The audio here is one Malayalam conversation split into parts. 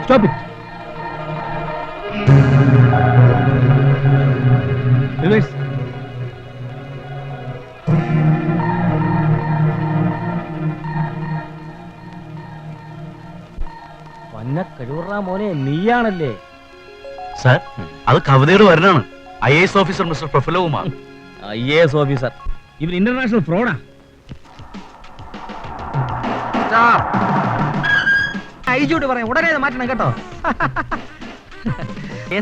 Stop it. Reverse. വന്ന കഴിവുറ മോനെ നീയാണല്ലേ? സാർ, അത് കവിതയുടെ വരനാണ്. IAS officer mister Prafullakumar. IAS officer? ഇവൻ ഇന്റർനാഷണൽ ഫ്രോഡാ. ഐജോട് പറയാം, ഉടനെ മാറ്റണം കേട്ടോ.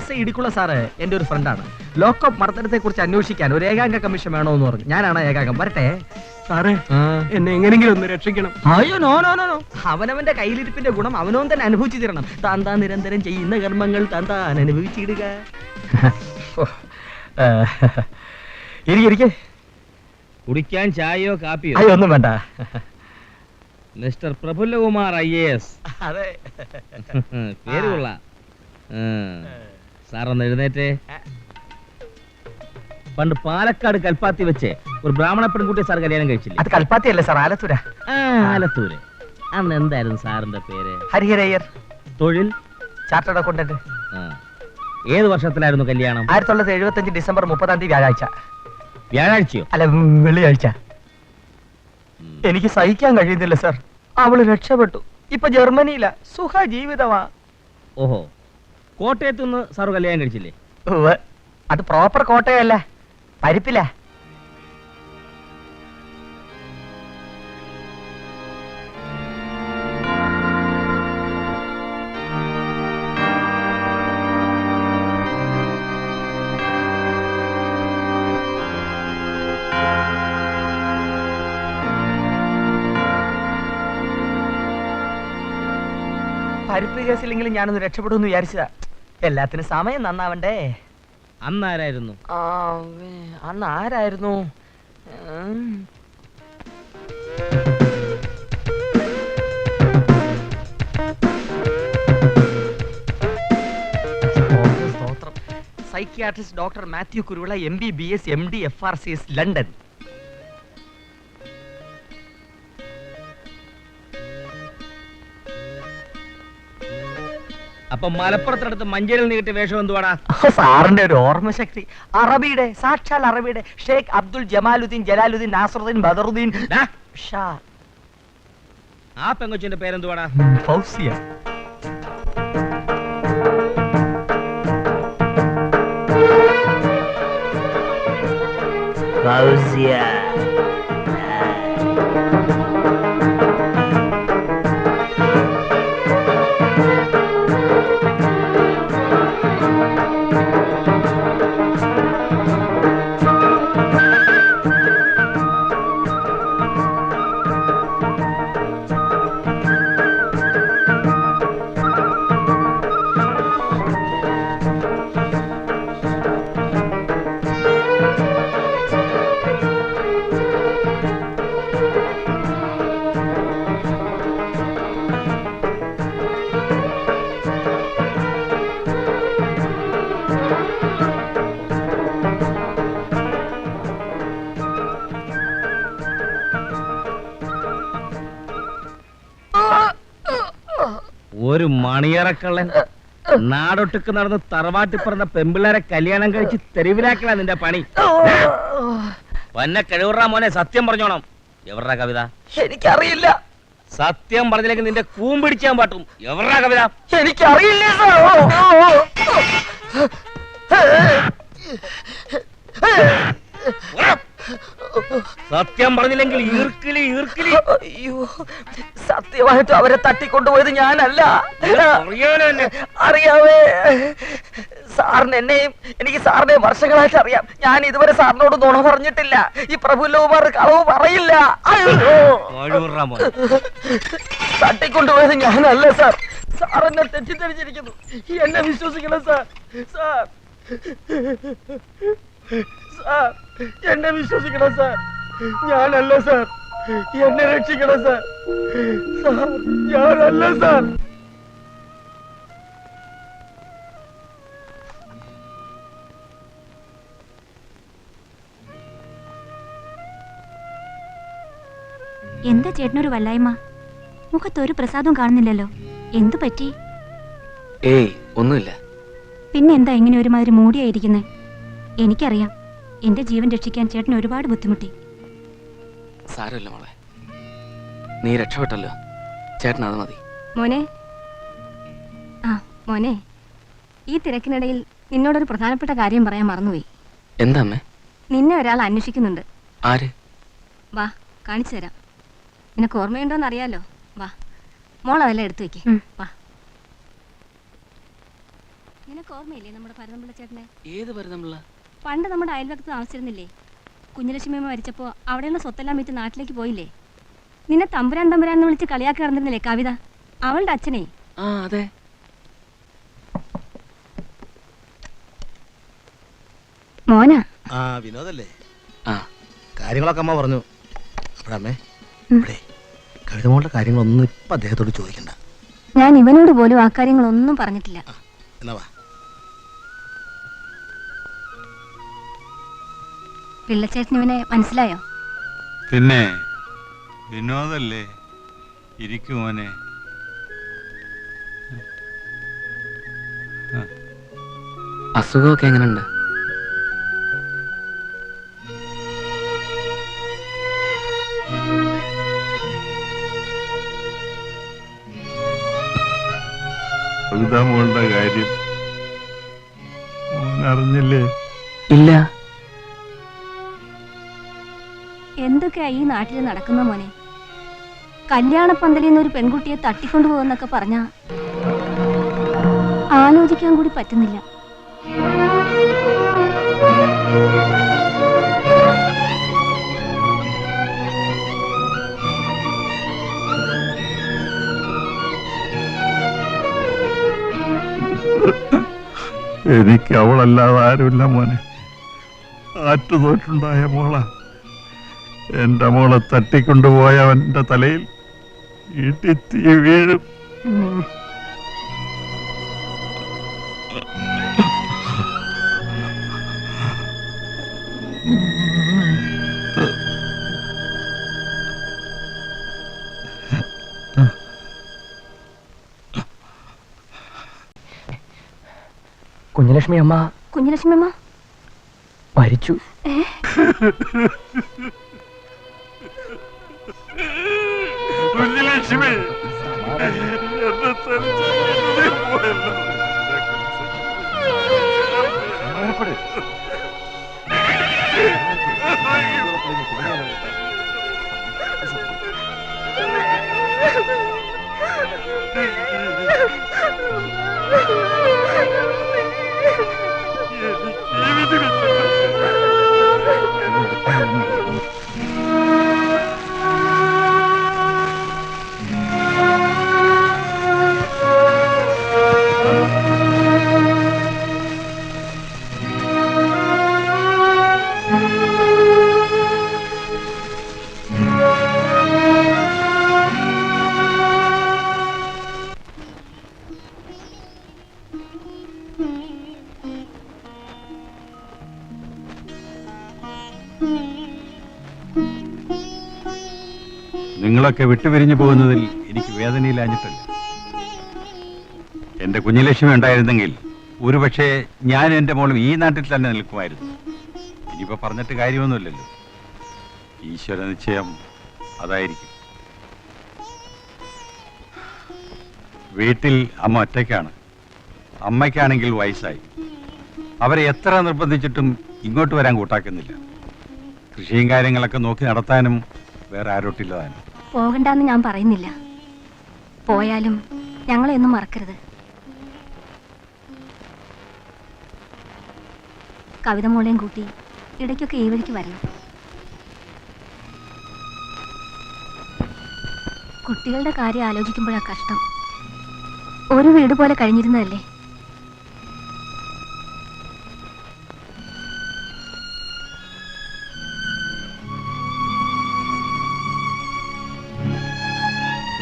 SI ഇടിക്കുള്ള സാറ് എന്റെ ഒരു ഫ്രണ്ടാണ്. ലോക്കപ്പ് മർദ്ദനത്തെ കുറിച്ച് അന്വേഷിക്കാൻ ഒരു ഏകാംഗ കമ്മീഷൻ വേണോന്ന് പറഞ്ഞു. ഞാനാണ് ഏകാംഗം. വരട്ടെ സാറേ, എന്നെ എങ്ങനെങ്കിലും ഒന്ന് രക്ഷിക്കണം. അയ്യോ, നോ നോ നോ. അവനവന്റെ കയ്യിലിരിപ്പിന്റെ ഗുണം അവനവൻ തന്നെ അനുഭവിച്ചു തരണം. താൻ നിരന്തരം ചെയ്യുന്ന കർമ്മങ്ങൾ താൻ അനുഭവിച്ചിടുക. ഇരിക്കെ. കുടിക്കാൻ ചായയോ കാപ്പിയോ? അയ്യോ, ഒന്നും വേണ്ട. Mister Prafullakumar IAS. അതെ, പേര് കൊള്ളാം. സാറൊന്ന് എഴുന്നേറ്റേ. പണ്ട് പാലക്കാട് കൽപ്പാത്തി വെച്ച് ഒരു ബ്രാഹ്മണ പെൺകുട്ടിയെ സാർ കല്യാണം കഴിച്ചില്ല? അത് കൽപ്പാത്തി അല്ലേ സാർ, ആലത്തൂര. ആലത്തൂര്. അന്ന് എന്തായിരുന്നു സാറിന്റെ പേര്? ഹരിഹരയ്യർ. തൊഴിൽ? Chartered accountant. ഏത് വർഷത്തിലായിരുന്നു കല്യാണം? 1975 ഡിസംബർ 30 വ്യാഴാഴ്ച. വ്യാഴാഴ്ചയോ? അല്ല, വെള്ളിയാഴ്ച. എനിക്ക് സഹിക്കാൻ കഴിയുന്നില്ല സാർ. അവള് രക്ഷപ്പെട്ടു. ഇപ്പൊ ജർമ്മനിയില, സുഖ ജീവിതമാ. ഓഹോ, കോട്ടയത്ത് നിന്ന് സാർ കല്യാണം കഴിച്ചില്ലേ? അത് പ്രോപ്പർ കോട്ടയല്ല, പരിപ്പില. പരിപ്പ് കേസിലെങ്കിലും ഞാനൊന്ന് രക്ഷപ്പെടുമെന്ന് വിചാരിച്ചതാ. എല്ലാത്തിനും സമയം നന്നാവണ്ടേ. അന്നാരായിരുന്നു? അന്ന് ആരായിരുന്നു? Psychiatrist doctor Mathew Kuruvila, MBBS, MD, FRCS, London. അപ്പൊ മലപ്പുറത്തടുത്ത് മഞ്ചേരിയിൽ നീട്ടിയ വേഷം എന്തുവാടാ? സാറിന്റെ ഒരു ഓർമ്മശക്തി. അറബിയുടെ, സാക്ഷാൽ അറബിയുടെ ഷേഖ് അബ്ദുൽ ജമാലുദ്ദീൻ ജലാലുദ്ദീൻ നാസറുദ്ദീൻ ബദറുദ്ദീൻ ഷാ. ആ പെങ്കൊച്ചിന്റെ പേരെന്തുവാടാ? ഫൗസിയ. ഫൗസിയ. ഒരു മണിയറക്കള്ളൻ നാടൊട്ടുക്ക് നടന്ന് തറവാട്ടി പറഞ്ഞ പെമ്പിള്ളേരെ കല്യാണം കഴിച്ച് തെരുവിലാക്കലാ നിന്റെ പണി. വന്ന കഴിവുറ മോനെ, സത്യം പറഞ്ഞോണം. എവരുടെ കവിത? എനിക്കറിയില്ല. സത്യം പറഞ്ഞില്ലെങ്കിൽ നിന്റെ കൂമ്പിടിച്ചാൻ പാട്ടും. എവരുടെ കവിത? എനിക്കറിയില്ല. സത്യം പറഞ്ഞില്ലെങ്കിൽ ഈർക്കിലി ഈർക്കിലി. അയ്യോ, സത്യമായിട്ട് അവരെ തട്ടിക്കൊണ്ടുപോയത് ഞാനല്ല. അറിയാവേ സാറിന് എന്നെയും എനിക്ക് സാറിനെയും വർഷങ്ങളായിട്ട് അറിയാം. ഞാൻ ഇതുവരെ സാറിനോട് നുണ പറഞ്ഞിട്ടില്ല. ഈ പ്രഫുല്ലകുമാർ കളവ് പറയില്ല. തട്ടിക്കൊണ്ടുപോയത് ഞാനല്ല സാർ. സാർ എന്നെ തെറ്റിദ്ധരിച്ചിരിക്കുന്നു. എന്നെ വിശ്വസിക്കണം സാർ. സാർ സാർ എന്നെ വിശ്വസിക്കണം സാർ. ഞാനല്ല സാർ. എന്നെ രക്ഷിക്കണം സാർ. സാർ ഞാനല്ല സാർ. എന്താ ചേട്ടനൊരു വല്ലായ്മ? മുഖത്തൊരു പ്രസാദവും കാണുന്നില്ലല്ലോ. എന്തു പറ്റി? ഏയ് ഒന്നുമില്ല. പിന്നെ എന്താ ഇങ്ങനെ ഒരുമാതിരി മൂടിയായിരിക്കുന്നേ? എനിക്കറിയാം, എന്റെ ജീവൻ രക്ഷിക്കാൻ ചേട്ടൻ ഒരുപാട് ബുദ്ധിമുട്ടി. സാരമില്ല മോളെ, നീ രക്ഷപ്പെട്ടല്ലോ. ചേട്ടൻ അത് മതി. മോനെ, ആ മോനെ, ഈ തിരക്കിനിടയിൽ നിന്നോടൊരു പ്രധാനപ്പെട്ട കാര്യം പറയാൻ മറന്നുപോയി. എന്താ അമ്മേ? നിന്നെ ഒരാൾ അന്വേഷിക്കുന്നുണ്ട്. ആര്? വാ, കാണിച്ചു തരാം. നിനക്ക് ഓർമ്മയുണ്ടോന്ന് അറിയാലോ. വാ, മോൾ അതെല്ലാം എടുത്തു വെക്ക്. വാ. നിനക്ക് ഓർമ്മയില്ലേ നമ്മുടെ ഭരതമ്പിള്ള ചേട്ടനെ? ഏത് ഭരതമ്പിള്ള? പണ്ട് നമ്മുടെ അയൽവക്കത്ത് താമസിച്ചിരുന്നില്ലേ? കുഞ്ഞലക്ഷ്മിയമ്മ മരിച്ചപ്പോ അവിടെയുള്ള സ്വത്തെല്ലാം വിറ്റ് നാട്ടിലേക്ക് പോയില്ലേ? നിന്നെ തമ്പുരാൻ തമ്പുരാൻ എന്ന് വിളിച്ച് കളിയാക്കി നടന്നിരുന്നില്ലേ കവിത? അവളുടെ അച്ഛനെ. ആ അതെ. മോനാ. ആ വിനോദല്ലേ? ആ കാര്യങ്ങളൊക്കെ അമ്മ പറഞ്ഞു. അമ്മേ, ഇവിടെ കവിതമോളുടെ കാര്യങ്ങളൊന്നും ഇപ്പൊ അദ്ദേഹത്തോട് ചോദിക്കണ്ട. ഞാൻ ഇവനോട് പോലും ആ കാര്യങ്ങളൊന്നും പറഞ്ഞിട്ടില്ല. എന്നാ വാ. പിള്ളച്ചേട്ടന് ഇവനെ മനസ്സിലായോ? പിന്നെ വിനോദല്ലേ? ഇരിക്കുമോനെ. അസുഖമൊക്കെ എങ്ങനെയുണ്ട്? കവിതാമോളുടെ കാര്യം അറിഞ്ഞില്ലേ? ഇല്ല. എന്തൊക്കെയാ ഈ നാട്ടിൽ നടക്കുന്ന മോനെ? കല്യാണപ്പന്തലിൽ നിന്ന് ഒരു പെൺകുട്ടിയെ തട്ടിക്കൊണ്ടുപോകുന്നൊക്കെ പറഞ്ഞാ ആലോചിക്കാൻ കൂടി പറ്റുന്നില്ല. എനിക്ക് അവളല്ലാതെ ആരുമില്ല മോനെ. ആറ്റുതോറ്റുണ്ടായ മോള. എന്റെ മോളെ തട്ടിക്കൊണ്ടുപോയവന്റെ തലയിൽ ഇടിത്തീ വീഴും. കുഞ്ഞലക്ഷ്മി അമ്മ മരിച്ചു. കുഞ്ഞലക്ഷ്മി നിങ്ങളൊക്കെ വിട്ടുപിരിഞ്ഞു പോകുന്നതിൽ എനിക്ക് വേദനയില്ലാഞ്ഞിട്ടല്ല. എന്റെ കുഞ്ഞലക്ഷ്മി ഉണ്ടായിരുന്നെങ്കിൽ ഒരുപക്ഷെ ഞാൻ എന്റെ മോളും ഈ നാട്ടിൽ തന്നെ നിൽക്കുമായിരുന്നു. ഇനിയിപ്പോ പറഞ്ഞിട്ട് കാര്യമൊന്നുമില്ലല്ലോ. ഈശ്വര നിശ്ചയം അതായിരിക്കും. വീട്ടിൽ അമ്മ ഒറ്റയ്ക്കാണ്. അമ്മയ്ക്കാണെങ്കിൽ വയസ്സായി. അവരെ എത്ര നിർബന്ധിച്ചിട്ടും ഇങ്ങോട്ട് വരാൻ കൂട്ടാക്കുന്നില്ല. കൃഷിയും കാര്യങ്ങളൊക്കെ നോക്കി നടത്താനും വേറെ ആരോട്ടില്ലതാനും. പോകണ്ടെന്ന് ഞാൻ പറയുന്നില്ല. പോയാലും ഞങ്ങളെ ഒന്നും മറക്കരുത്. കവിത മോളെയും കൂട്ടി ഇടയ്ക്കൊക്കെ ഈ വഴിക്ക് വരണം. കുട്ടികളുടെ കാര്യം ആലോചിക്കുമ്പോഴാ കഷ്ടം. ഒരു വീട് പോലെ കഴിഞ്ഞിരുന്നതല്ലേ.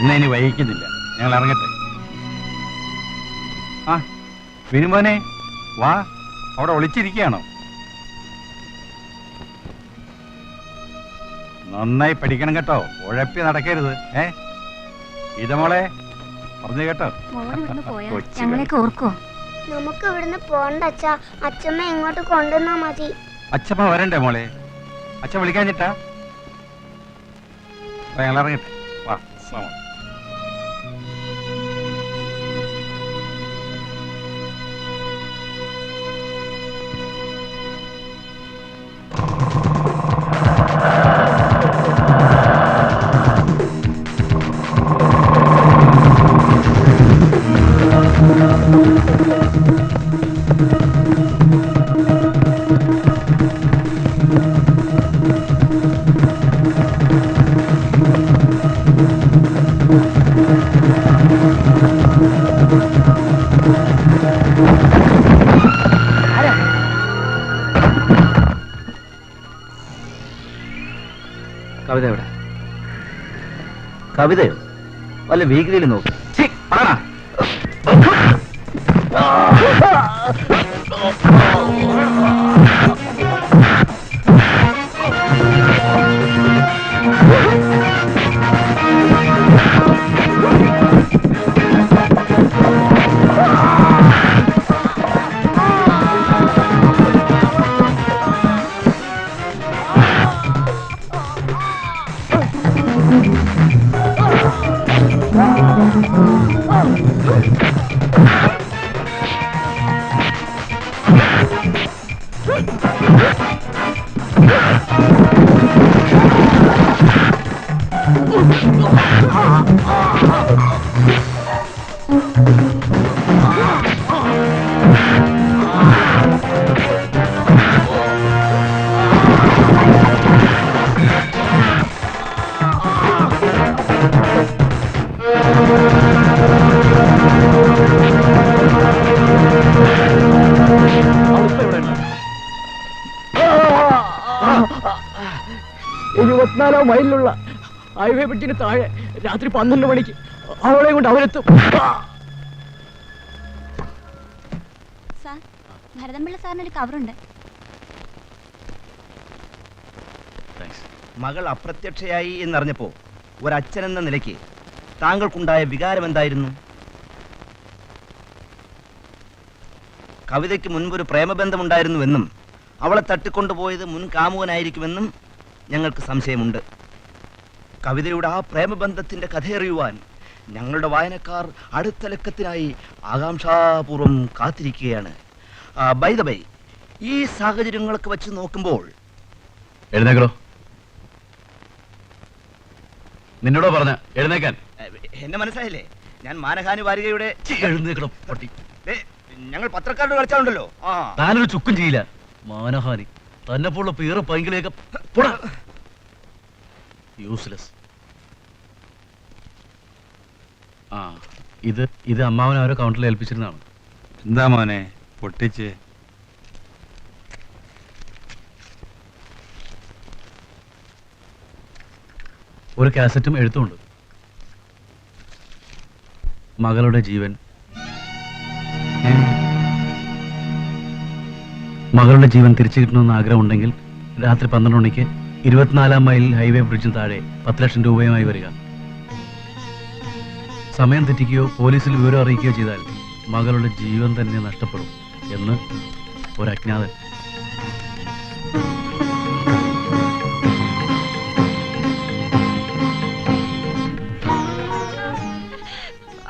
ഇന്ന് ഇനി വൈകിക്കുന്നില്ല, ഞങ്ങൾ ഇറങ്ങട്ടെ. ആ വിരുമോനെ വാ, അവിടെ ഒളിച്ചിരിക്കുകയാണോ? നന്നായി പഠിക്കണം കേട്ടോ, ഉഴപ്പി നടക്കരുത്. ഇതമോളെ പറഞ്ഞു കേട്ടോ. മോൾ ഇവിടുന്ന് പോയാ കൊച്ചു ഞങ്ങളെയൊക്കെ ഓർക്കോ? നമുക്ക് ഇവിടുന്ന് പോണ്ട അച്ഛാ. അച്ഛമ്മ ഇങ്ങോട്ട് കൊണ്ടുവന്നാ മതി. അച്ഛമ്മ വരണ്ടേ മോളെ? അച്ഛൻ വിളിക്കാഞ്ഞിട്ടാ? ഞങ്ങൾ ഇറങ്ങട്ടെ. വാ വാ മോളെ. കവിത എവിടെ? കവിതയോ? വല്ല വീക്കിലിൽ നോക്കി. മൈലിലുള്ള ഹൈവേ ബ്രിഡ്ജിന് താഴെ രാത്രി 12 മണിക്ക് അവളെ കൊണ്ട് അവരെത്തും. സാർ, ഭരതമ്പിള്ള സാറിനൊരു കവറുണ്ട്. മകൾ അപ്രത്യക്ഷയായി എന്നറിഞ്ഞപ്പോ ഒരച്ഛനെന്ന നിലയ്ക്ക് താങ്കൾക്കുണ്ടായ വികാരം എന്തായിരുന്നു? കവിതയ്ക്ക് മുൻപൊരു പ്രേമബന്ധമുണ്ടായിരുന്നുവെന്നും അവളെ തട്ടിക്കൊണ്ടുപോയത് മുൻ കാമുകനായിരിക്കുമെന്നും ഞങ്ങൾക്ക് സംശയമുണ്ട്. കവിതയുടെ ആ പ്രേമബന്ധത്തിന്റെ കഥയറിയുവാൻ ഞങ്ങളുടെ വായനക്കാർ അടുത്ത ലക്കത്തിനായി ആകാംക്ഷാപൂർവം കാത്തിരിക്കുകയാണ്. ബൈ ദ ബൈ, ഈ സാഹചര്യങ്ങളൊക്കെ വെച്ച് നോക്കുമ്പോൾ എഴുന്നേക്കണോ? നിന്നോടോ പറഞ്ഞ എഴുന്നേക്കാൻ? എന്നെ മനസ്സിലായില്ലേ? ഞാൻ മാനഹാനി വാരികയുടെ എഴുന്നേക്കണോ പട്ടി? ഞങ്ങൾ പത്രക്കാരുടെ കളിച്ചാണ്ടല്ലോ. താനൊരു ചുക്കും ചെയ്യില്ല. മാനഹാനി തന്നെ പോലുള്ള പീറ പൈങ്കിലേക്ക് യൂസ്ലെസ്. ആ ഇത് അമ്മാവൻ ആരോ കൗണ്ടറിൽ ഏൽപ്പിച്ചിരുന്നതാണ്. എന്താ മോനെ പൊട്ടിച്ച്? ഒരു കാസറ്റും എഴുത്തുമുണ്ട്. മകളുടെ ജീവൻ. മകളുടെ ജീവൻ തിരിച്ചു കിട്ടണമെന്ന് ആഗ്രഹമുണ്ടെങ്കിൽ രാത്രി 12 മണിക്ക് 24 മൈൽ ഹൈവേ ബ്രിഡ്ജിന് താഴെ 10 ലക്ഷം രൂപയുമായി വരിക. സമയം തെറ്റിക്കുകയോ പോലീസിൽ വിവരം അറിയിക്കുകയോ ചെയ്താൽ മകളുടെ ജീവൻ തന്നെ നഷ്ടപ്പെടും എന്ന് ഒരു അജ്ഞാതൻ.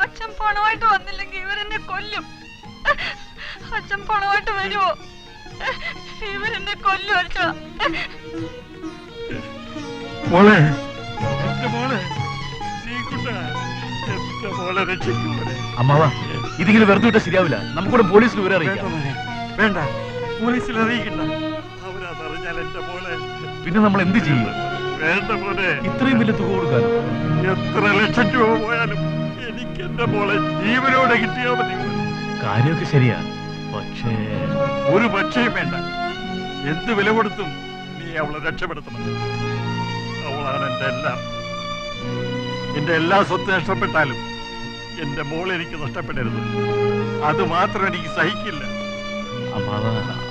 അച്ഛൻ പണമായിട്ട് വന്നില്ലെങ്കിൽ ഇവരെന്നെ കൊല്ലും. അച്ഛൻ പണമായിട്ട് വരുമോ? ഇവരെന്നെ കൊല്ലും അച്ഛാ. മോളെ, എന്റെ മോളെ, എന്റെ മോളെ രക്ഷിക്കൂടെ? അമ്മാവാ, ഇതിങ്ങനെ വെറുതെ വിട്ടാൽ ശരിയാവില്ല. നമുക്കൂടെ പോലീസിൽ വിവരം അറിയിക്കാം. വേണ്ട, പോലീസിൽ അറിയിക്കണ്ട. അവരറിഞ്ഞാൽ എന്റെ മോളെ പിന്നെ നമ്മൾ എന്ത് ചെയ്യും? വേണ്ട മോനെ, ഇത്രയും വലിയ തുക കൊടുക്കാനോ? എത്ര ലക്ഷം രൂപ പോയാലും എനിക്ക് എന്റെ മോളെ ജീവനോടെ കിട്ടിയാ മതി. കാര്യമൊക്കെ ശരിയാ, പക്ഷേ ഒരു പക്ഷേയും വേണ്ട. എന്ത് വില കൊടുത്തും നീ അവളെ രക്ഷപ്പെടുത്തണം. അവളാണ് എന്റെ എല്ലാം. എന്റെ എല്ലാ സ്വത്ത് നഷ്ടപ്പെട്ടാലും എന്റെ മോൾ എനിക്ക് നഷ്ടപ്പെടരുത്. അത് മാത്രം എനിക്ക് സഹിക്കില്ല. അമ്മാവ,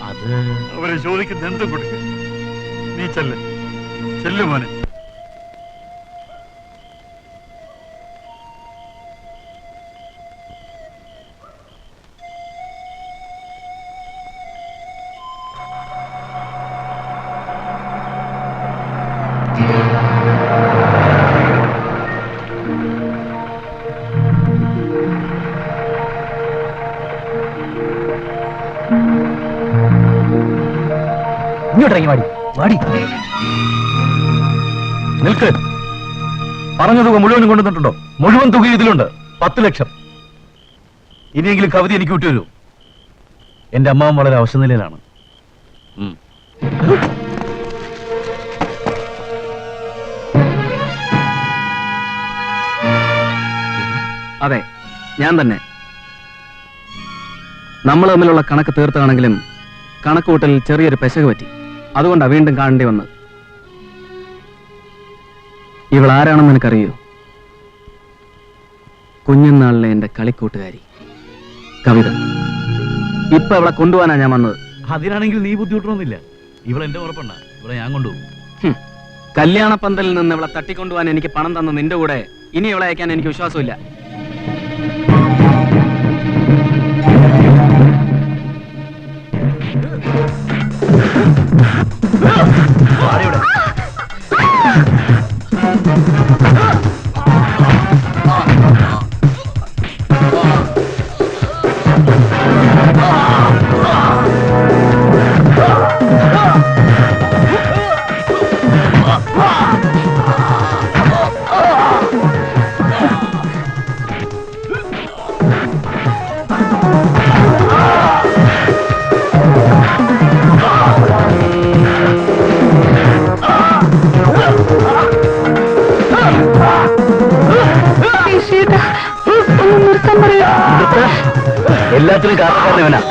അത് അവരെ ചോദിക്കുന്ന എന്തും കൊടുക്ക. നീ ചെല്ലു മോനെ. ഇങ്ങോട്ടിറങ്ങി വാടി വാടി. നിൽക്ക്. പറഞ്ഞ തുക മുഴുവനും കൊണ്ടുവന്നിട്ടുണ്ടോ? മുഴുവൻ തുക ഇതിലുണ്ട്. 10 ലക്ഷം. ഇനിയെങ്കിലും കവിത എനിക്ക് വിട്ടുവരൂ. എന്റെ അമ്മാവൻ വളരെ അവശനിലയിലാണ്. അതെ, ഞാൻ തന്നെ. നമ്മൾ തമ്മിലുള്ള കണക്ക് തീർത്താണെങ്കിലും കണക്കുകൂട്ടലിൽ ചെറിയൊരു പെശക് പറ്റി. അതുകൊണ്ടാണ് വീണ്ടും കാണേണ്ടി വന്നത്. ഇവൾ ആരാണെന്ന് എനിക്കറിയോ? കുഞ്ഞുനാളിലെ എന്റെ കളിക്കൂട്ടുകാരി കവിത. ഇപ്പൊ അവളെ കൊണ്ടുപോകാനാ ഞാൻ വന്നത്. അതിനാണെങ്കിൽ നീ ബുദ്ധിമുട്ടൊന്നുമില്ല. ഇവളെന്റെ ഉറപ്പുണ്ട. ഇവിടെ ഞാൻ കൊണ്ടുപോകും. കല്യാണ പന്തലിൽ നിന്ന് ഇവളെ തട്ടിക്കൊണ്ടുപോകാൻ എനിക്ക് പണം തന്ന നിന്റെ കൂടെ ഇനി ഇവളെ അയക്കാൻ എനിക്ക് വിശ്വാസമില്ല. എല്ലാത്തിനും കാരണക്കാരനവനാ.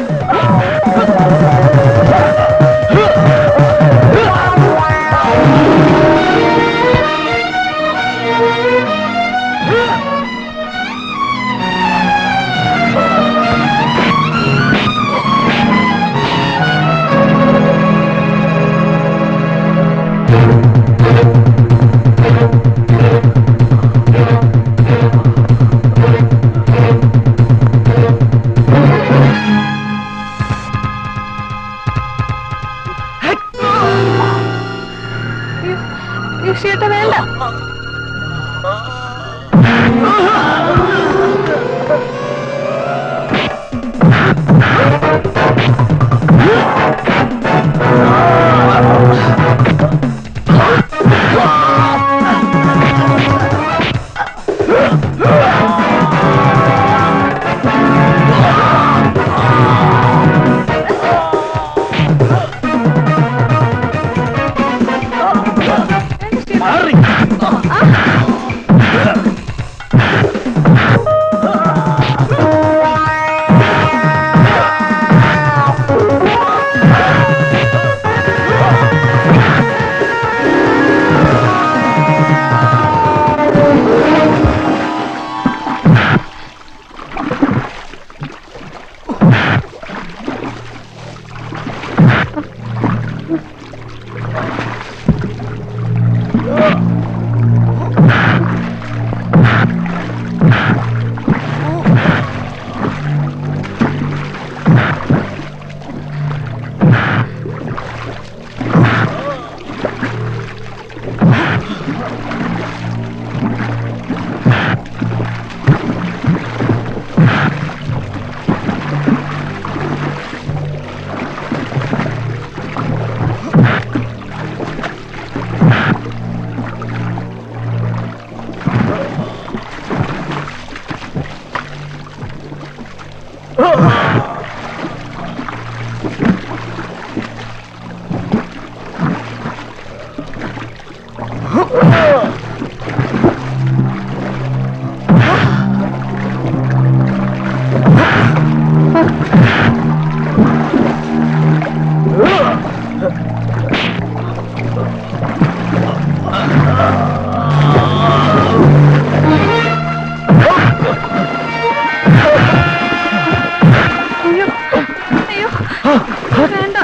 വേണ്ട.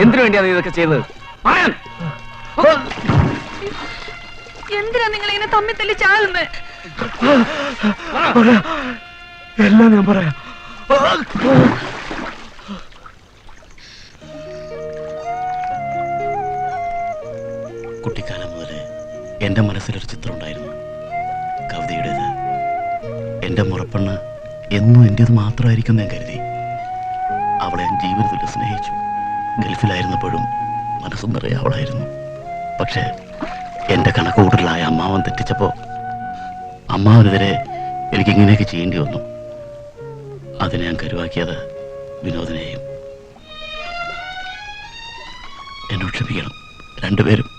എന്തിനു വേണ്ടിയാ നീ ഇതൊക്കെ ചെയ്തത്? എന്തിനാ നിങ്ങൾ ഇങ്ങനെ തമ്മിൽ തല്ലി ചാകുന്നത്? എല്ലാം ഞാൻ പറയാം. കുട്ടിക്കാലം മുതലേ എന്റെ മനസ്സിലൊരു ചിത്രം ഉണ്ടായിരുന്നു. കവിതയുടേത്. എൻ്റെ മുറപ്പെണ്ണ് എന്നും എൻ്റേത് മാത്രമായിരിക്കും ഞാൻ കരുതി. അവളെ ഞാൻ ജീവിതത്തിൽ സ്നേഹിച്ചു. ഗൾഫിലായിരുന്നപ്പോഴും മനസ്സും നിറയെ അവളായിരുന്നു. പക്ഷേ എൻ്റെ കണക്കുകൂട്ടലായ അമ്മാവൻ തെറ്റിച്ചപ്പോൾ അമ്മാവനെതിരെ എനിക്കിങ്ങനെയൊക്കെ ചെയ്യേണ്ടി വന്നു. അതിനെ ഞാൻ കരുവാക്കിയത് വിനോദിനെയും. എന്നോട് ക്ഷമിക്കണം രണ്ടുപേരും.